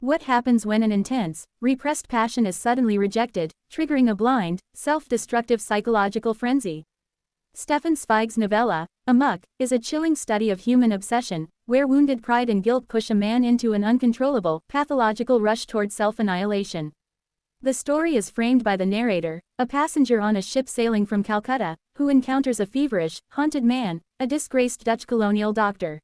What happens when an intense, repressed passion is suddenly rejected, triggering a blind, self-destructive psychological frenzy? Stefan Zweig's novella, AMOK, is a chilling study of human obsession, where wounded pride and guilt push a man into an uncontrollable, pathological rush toward self-annihilation. The story is framed by the narrator, a passenger on a ship sailing from Calcutta, who encounters a feverish, haunted man, a disgraced Dutch colonial doctor.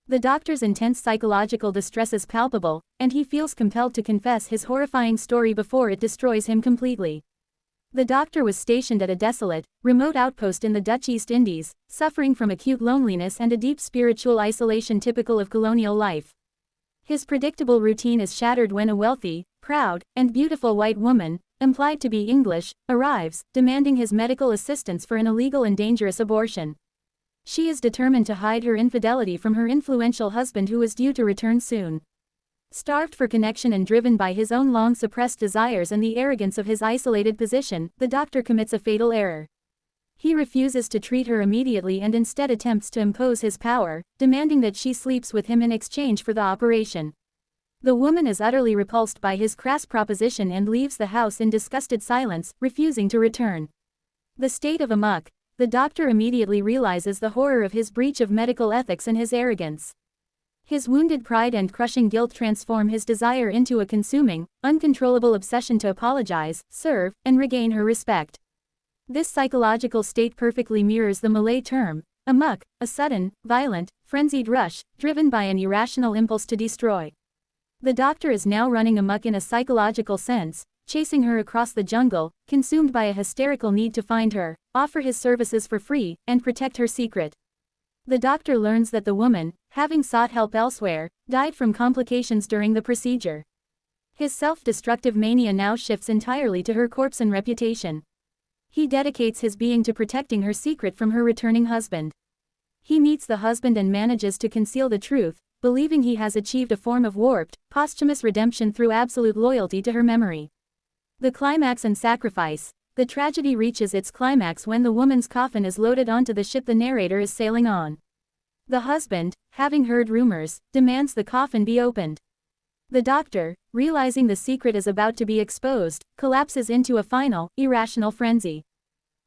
The doctor's intense psychological distress is palpable, and he feels compelled to confess his horrifying story before it destroys him completely. The doctor was stationed at a desolate, remote outpost in the Dutch East Indies, suffering from acute loneliness and a deep spiritual isolation typical of colonial life. His predictable routine is shattered when a wealthy, proud, and beautiful white woman, implied to be English, arrives, demanding his medical assistance for an illegal and dangerous abortion. She is determined to hide her infidelity from her influential husband who is due to return soon. Starved for connection and driven by his own long-suppressed desires and the arrogance of his isolated position, the doctor commits a fatal error. He refuses to treat her immediately and instead attempts to impose his power, demanding that she sleeps with him in exchange for the operation. The woman is utterly repulsed by his crass proposition and leaves the house in disgusted silence, refusing to return. The state of AMOK. The doctor immediately realizes the horror of his breach of medical ethics and his arrogance. His wounded pride and crushing guilt transform his desire into a consuming, uncontrollable obsession to apologize, serve, and regain her respect. This psychological state perfectly mirrors the Malay term, AMOK, a sudden, violent, frenzied rush, driven by an irrational impulse to destroy. The doctor is now running amok in a psychological sense, chasing her across the jungle, consumed by a hysterical need to find her, offer his services for free, and protect her secret. The doctor learns that the woman, having sought help elsewhere, died from complications during the procedure. His self-destructive mania now shifts entirely to her corpse and reputation. He dedicates his being to protecting her secret from her returning husband. He meets the husband and manages to conceal the truth, believing he has achieved a form of warped, posthumous redemption through absolute loyalty to her memory. The climax and sacrifice. The tragedy reaches its climax when the woman's coffin is loaded onto the ship the narrator is sailing on. The husband, having heard rumors, demands the coffin be opened. The doctor, realizing the secret is about to be exposed, collapses into a final, irrational frenzy.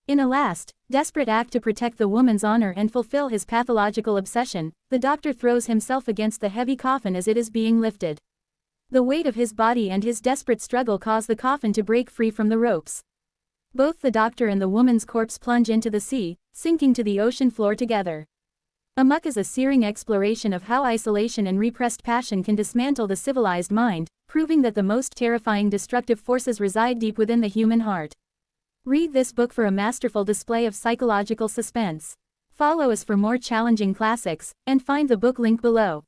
In a last, desperate act to protect the woman's honor and fulfill his pathological obsession, the doctor throws himself against the heavy coffin as it is being lifted. The weight of his body and his desperate struggle cause the coffin to break free from the ropes. Both the doctor and the woman's corpse plunge into the sea, sinking to the ocean floor together. AMOK is a searing exploration of how isolation and repressed passion can dismantle the civilized mind, proving that the most terrifying destructive forces reside deep within the human heart. Read this book for a masterful display of psychological suspense. Follow us for more challenging classics, and find the book link below.